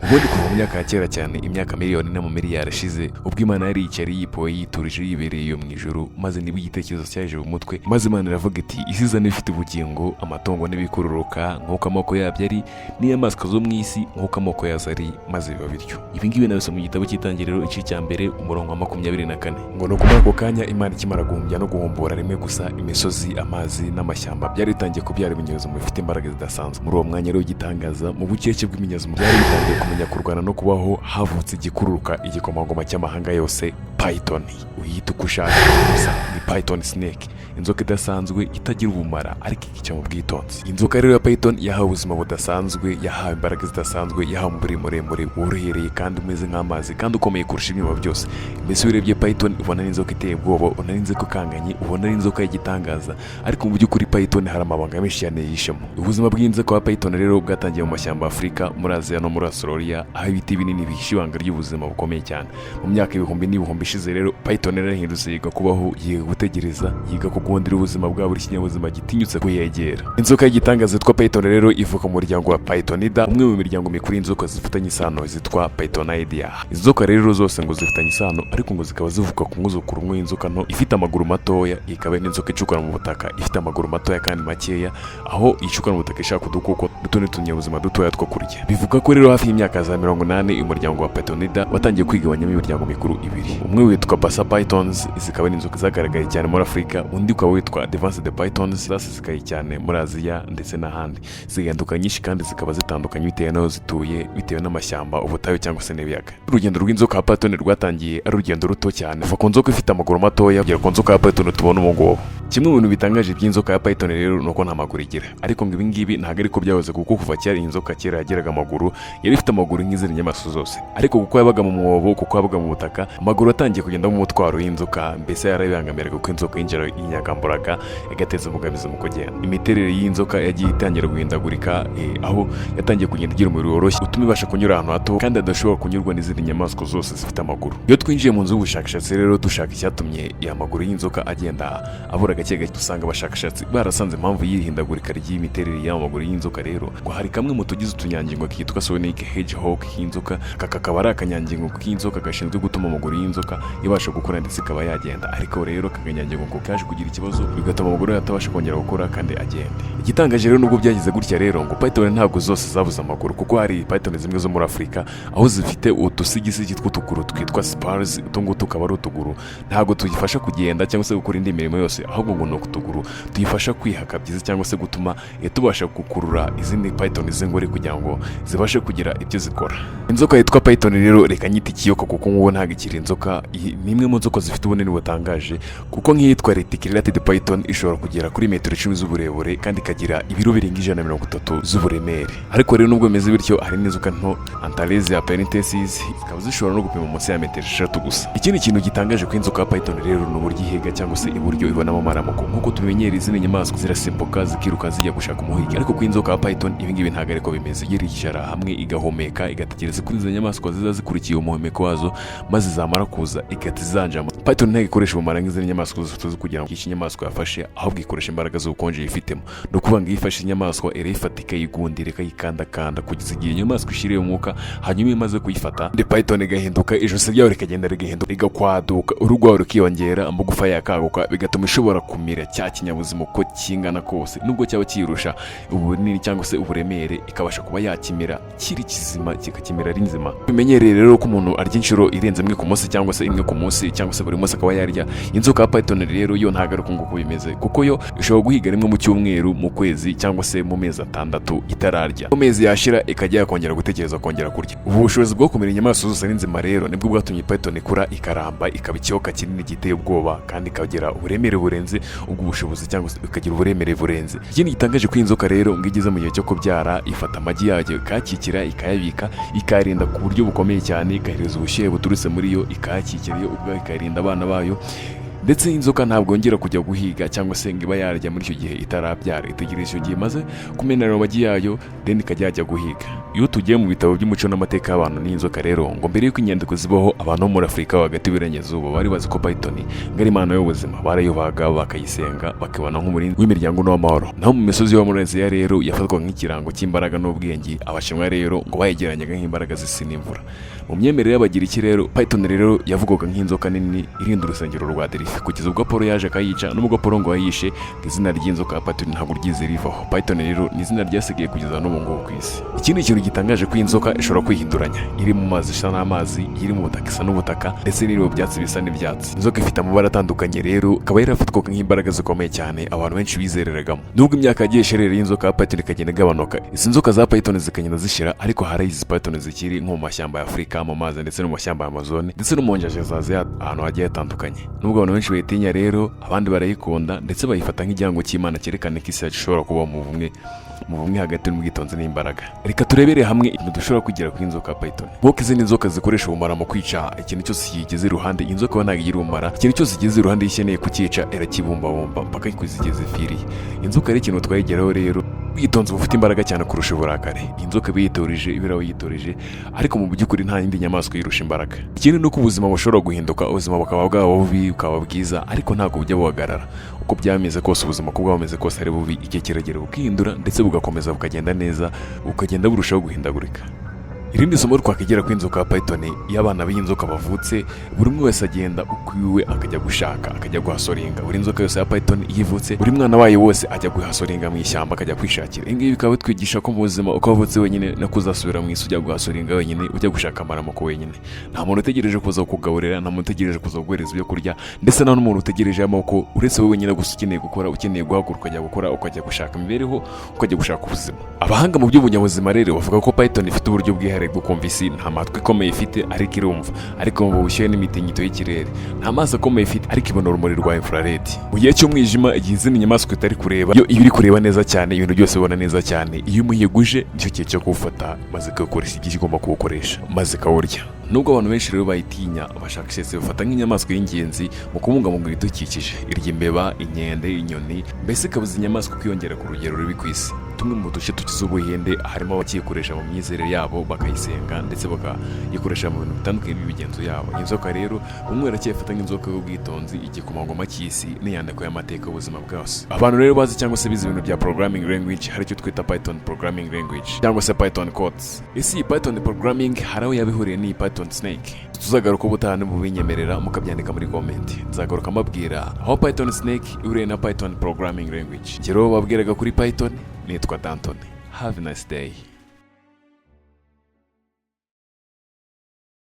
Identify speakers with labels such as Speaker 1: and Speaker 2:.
Speaker 1: ubundi kuva mu myaka ya kera cyane, imyaka miliyoni no mu miliyari ishize, ubwo Imana yari yicaye yipoye yiturije yibereye iyo mu ijuru, maze nibwo igitekerezo cyaje mu mutwe, maze Imana iravuga iti isi izana ifite ubugingo, amatungo n'ibikururuka nk'uko amoko yabyo ari, n'inyamaswa zo mu isi nk'uko amoko yazo ari, maze biba bityo. Ibi ngibi nabisoma mu gitabo cy'Itangiriro igice cya mbere umurongo wa 24, ngo no kumara ako kanya Imana ikimara guhumbya no guhumbura rimwe gusa imisozi, amazi n'amashyamba byari bitangiye kubyara ibinyabuzima bifite imbaraga zidasanzwe. Muri uwo mwanya rero igitangaza mu bukeke bw'ibinyabuzima byari bitangiye kumenya kurwana no kubaho, havutse igikururuka, igikomangoma cy'amahanga yose, Python. Uyita uko ushaka gusa ni Python snake, inzoka idasanzwe itagira ubumara ariko ikica mu bwitonzi. Inzoka rero ya Python yahawe ubuzima budasanzwe, yahawe imbaraga zidasanzwe, yahawe umubiri muremure worohereye kandi umeze nk'amazi kandi ukomeye kurusha ibyuma byose. Mbese urebye Python ubona ari inzoka iteye ubwoba, ubona ari inzoka ikanganye, ubona ari inzoka y'igitangaza, ariko mu by'ukuri Python hari amabanga menshi cyane yishemo. Ubuzima bw'inzoka wa Python rero bwatangiye mu mashyamba ya Afurika, muri Aziya no muri Australia, aho ibiti binini bihishe ibanga ry'ubuzima bukomeye cyane. Mu myaka ibihumbi n'ibihumbi ishize rero Python yarahindutse, yiga kubaho, yiga gutegereza, yiga kugundira ubuzima bwa buri kinyabuzima gitinyutse kuyegera. Inzoka y'igitangaza yitwa Python rero ivuka mu muryango wa Pythonida, umwe mu miryango mikuru y'inzoka zifitanye isano zitwa Pythonidae. Inzoka rero zose ngo zifitanye isano, ariko ngo zikaba zivuka ku mwuzukuru umwe w'inzoka nto ifite amaguru matoya, ikaba n'inzoka icukura mu butaka ifite amaguru matoya kandi makeya, aho icukura mu butaka ishaka udukoko n'utundi tunyabuzima dutoya two kurya. Bivuga ko rero hafi y'imyaka za 80 umuryango wa Pythonida watangiye kwigabanyamo imiryango mikuru ibiri. Umwe witwa Basa Pythons, zikaba n'inzoka zagaragaye cyane muri Afurika, undi ukaba witwa Advanced Pythons, zasesekaye cyane muri Aziya ndetse n'ahandi. Ziganduka nyinshi kandi zikaba zitandukanye bitewe n'aho zituye, bitewe n'amashyamba, ubutayu cyangwa se n'ibiyaga. Urugendo rw'inzoka ya Python rwatangiye ari urugendo ruto cyane, kuva ku nzoka ifite amaguru matoya kugera ku nzoka ya Python tubona ubu ngubu. Kimwe mu bintu bitangaje by'inzoka ya Python rero nuko nta maguru igira, ariko ngo ibi ngibi ntabwo ariko byahoze, kuko kuva kera inzoka kera yagiraga amaguru, yari ifite amaguru nk'izindi nyamaswa zose, ariko kuko yabaga mu mwobo, kuko yabaga mu butaka, amaguru atangiye kugenda mu mutwaro y'inzoka, mbese yarabibangamiraga kuko inzoka yinjira yinyagamburaga igateza umugabizi mu kugenda. Imiterere y'inzoka yagiye itangira guhindagurika, aho yatangiye kugenda igira umubiri woroshye utuma ibasha kunyura ahantu hato kandi adashobora kunyurwa n'izindi nyamaswa zose zifite amaguru. Iyo twinjiye mu nzu y'ubushakashatsi rero dushaka icyatumye ya maguru y'inzoka agenda abura gake gake, dusanga abashakashatsi barasanze impamvu y'ihindagurika ry'imiterere y'amaguru y'inzoka rero ngo hari kamwe mu tugize utunyangingo kitwa sonic hedgehog y'inzoka. Kakaba ari akanyangingo k'inzoka gashinzwe gutuma amaguru y'inzoka ibasha gukura ndetse ikaba yagenda, ariko rero kakanyangingo ngo kaje kugira ikibazo bigatuma amaguru atabasha kongera gukora kandi agende. Igitangaje rero nubwo byagize gutya rero ngo Python ntabwo zose zabuze amaguru, kuko hari Python zimwe zo muri Afurika aho zifite udusigisigi tw'utuguru twitwa spurs. Utungu tukaba ari utuguru ntabwo tuyifasha kugenda cyangwa se gukora indi mirimo yose, ahubwo ngo no kutuguru tuyifasha kwihaka byiza cyangwa se gutuma tubasha gukurura izindi Python z'ingore kugira ngo zibashe kugira ibyo zikora. Inzoka yitwa Python rero reka nyita ikiyoko, kuko ngubu ntabwo ikiri inzoka, ni imwe mu nzoka zifite ubunini butangaje, kuko nk'iyitwa Reticulated Python ishobora kugera kuri metero 10 z'uburebure kandi ikagira ibiro birenga 130 z'uburemere. Ariko rero nubwo bimeze bityo, hari n'inzoka nto Anthalesia parenthesis zikaba zishobora no gupima munsi ya metero 6 gusa. Ikindi kintu gitangaje ku inzoka ya Python rero ni uburyo ihiga cyangwa se uburyo ibonamo amaramuko. Nk'uko tubimenyera izindi nyamaswa zirasimbuka zikiruka zijya gushaka umuhigi, ariko ku inzoka ya Python ibi ngibi ntabwo ariko bimeze. Yicara hamwe igahumeka, igategereza kuri izo nyamaswa ziza zikurikiye umuhumeko wazo, maze zamara kuza igahita izanjama. Python ntabwo ikoresha ubumara nk'izindi nyamaswa zose tuzi kugira ngo iki nyamaswa yafashe, ahubwo ikoresha imbaraga z'ubukonje yifitemo. No kuvuga ngo ifashe inyamaswa irayifata ikayigundira ikayikandakanda kugeza igihe inyamaswa ishiriye umwuka, hanyuma imaze kuyifata Python igahinduka, ijosi ryayo rikagenda rigahinduka, rigakwaduka, urugwaho rukiyongera, amagufa yakaguka, bigatuma ishobora kumira cya kinyabuzima uko kingana kose, nubwo cyaba kirusha ubunini cyangwa se uburemere, ikabasha kuba yakimira kiri kizima kikakimira ari nzima. Bimenyereye rero ko umuntu arya inshuro irenze imwe ku munsi cyangwa se imwe ku munsi cyangwa se buri munsi akaba yarya. Inzoka ya Python rero yo ntabwo ari uko bimeze, kuko yo ishobora guhiga rimwe mu cyumweru, mu kwezi cyangwa se mu mezi 6 itararya. Mu mezi yashira ikajya yakongera gutekereza kongera kurya. Ubu bushobozi bwo kumira inyamaswa zose ari nzima rero nibwo bwatumye Python ikura ikaramba, ikaba ikiyoka kinini giteye ubwoba kandi ikagira uburemere burenze ubwo bushobozi cyangwa se ikagira uburemere burenze. Ikindi gitangaje ku inzoka rero ngo igeze mu gihe cyo kubyara ifata amagi yayo ikayakikira, ikayabika, ikayarinda ku buryo bukomeye cyane, ikahereza ubushyuhe buturutse muri yo, ikayakikira yo ubwayo, ikayarinda abana bayo. ndetse inzoka ntabwo yongera kujya guhiga cyangwa se ngo iba yarya muri icyo gihe itarabyara, itegereza icyo gihe imaze kumenera amagi yayo then ikajya yajya guhiga. Iyo tugiye mu bitabo by'umuco n'amateka y'abantu n'inzoka rero, ngo mbere y'uko inyandiko zibaho abantu bo muri Afurika hagati y'Iburengerazuba bari bazi ko Python ngo ari imana y'ubuzima, barayubahaga bakayisenga bakibona nk'umurinzi w'imiryango n'uw'amahoro. Naho mu misozi yo muri Aziya rero yafatwaga nk'ikirango cy'imbaraga n'ubwenge, Abashinwa rero ngo bayegeranyaga nk'imbaraga z'isi n'imvura. Mu myemerere y'Abagiriki rero Python rero yavugwaga nk'inzoka nini irinda urusengero rwa Delphi, kugeza ubwo Apollo yaje akayica, n'ubwo Apollo ngo yayishe, izina ry'inzoka Python ntabwo ryize rivaho. Python rero ni izina ryasigaye kugeza n'ubu ngubu ku isi. Ikindi kintu gitangaje ko inzoka ishobora kwihinduranya, iri mu mazi isa n'amazi, iri mu butaka isa n'ubutaka, ndetse n'iri mu byatsi bisa n'ibyatsi. Inzoka ifite amabara atandukanye rero, ikaba yarafatwaga nk'imbaraga zikomeye cyane abantu benshi bizereragamo. Nubwo imyaka yagiye isherera y'inzoka Python ikagenda igabanuka, izi nzoka za Python zikagenda zishira, ariko hari izi Python zikiri nko mu mashyamba ya Afurika, mu mazi ndetse no mu mashyamba ya Amazon, ndetse no mu nyanja za Aziya ahantu hagiye hatandukanye. Nubwo abantu benshi bayitinya rero, abandi barayikunda ndetse bayifata nk'igihango cy'Imana cyerekana ko isi yacu ishobora kuba mu bumwe hagati n'ubwitonzi n'imbaraga. Reka turebere hamwe ibintu dushobora kugira ku inzoka Python. Nk'uko izindi nzoka zikoresha ubumara mu kwica ikintu cyose kigeze iruhande, inzoka ntabwo igira ubumara. Ikintu cyose kigeze iruhande ikeneye kucyica irakibumbabumba mpaka kuzigeza ipfiriye. Inzoka ari ikintu twayigeraho rero ubwitonzi bufite imbaraga cyane kurusha uburakari. Inzoka biyitorije ibiraho yitorije, ariko mu by'ukuri nta yindi nyamaswa yirusha imbaraga. Ikindi nuko ubuzima bushobora guhinduka, ubuzima bukaba bwaba bubi bukaba bwiza, ariko ntabwo bujya buhagarara. Uko byameze kose ubuzima ko bwameze kose ari bubi, igihe kiragera bukihindura ndetse bugakomeza bukagenda neza, bukagenda burushaho guhindagurika. Irindi somo twakigera ku inzoka Python, iyo abana b'inzoka bavutse buri umwe wese agenda ukwiwe akajya gushaka akajya guhasoringa. Buri inzoka yose ya Python yivutse, buri mwana wayo wose ajya guhasoringa mu ishyamba akajya kwishakira. Ingibi bikaba bitwigisha ko mu buzima uko wavutse wenyine no kuzasubira mu isi ujya guhasoringa wenyine, ujya gushaka amaramuko wenyine. Nta muntu utegereje kuza kukugaburira, nta muntu utegereje kuza kuguhereza ibyo kurya, ndetse nta n'umuntu utegereje amaboko uretse wowe wenyine gusa ukeneye gukora, ukeneye guhaguruka ukajya gukora, ukajya gushaka imibereho, ukajya gushaka ubuzima. Abahanga mu by'ubunyabuzima rero bavuga ko Python ifite uburyo bwihariye bwo kumva isi. Nta matwi ikomeye ifite ariko irumva, ariko mu bushyuhe n'imitingito y'ikirere. Nta maso akomeye ifite ariko ibona urumuri rwa infrared. Mu gihe cy'umwijima, igihe izindi nyamaswa itari kureba, iyo iri kureba neza cyane, ibintu byose ubona neza cyane. Iyo umuyiguje nicyo gihe cyo kuwufata maze ikagukoresha ibyo igomba kuwukoresha maze ikawurya. Nubwo abantu benshi rero bayitinya, abashakashatsi bafata nk'inyamaswa y'ingenzi mu kubungabunga ibidukikije. Irya imbeba, inkende, inyoni, mbese ikabuza inyamaswa kwiyongera ku rugero rubi ku isi. Tumwe mu duce tugize Ubuhinde harimo abakiyikoresha mu myizerere yabo, bakayisenga ndetse bakayikoresha mu bintu bitandukanye by'imigenzo yabo. Inzoka rero bamwe baracyafata nk'inzoka y'ubwitonzi, igikomangoma cy'isi n'iyandiko y'amateka y'ubuzima bwose. Abantu rero bazi cyangwa se bize ibintu bya programming language, hari icyo twita Python programming language cyangwa se Python codes. Isi Python programming hari aho yabihuriye ni Python snake. Tuzagaruka ubutaha mubinyemerera mukabyandika muri comment. Nzagaruka mbabwira aho Python snake ihuriye na Python programming language. Ngero babwiraga kuri Python, nitwa Danton. Have a nice day.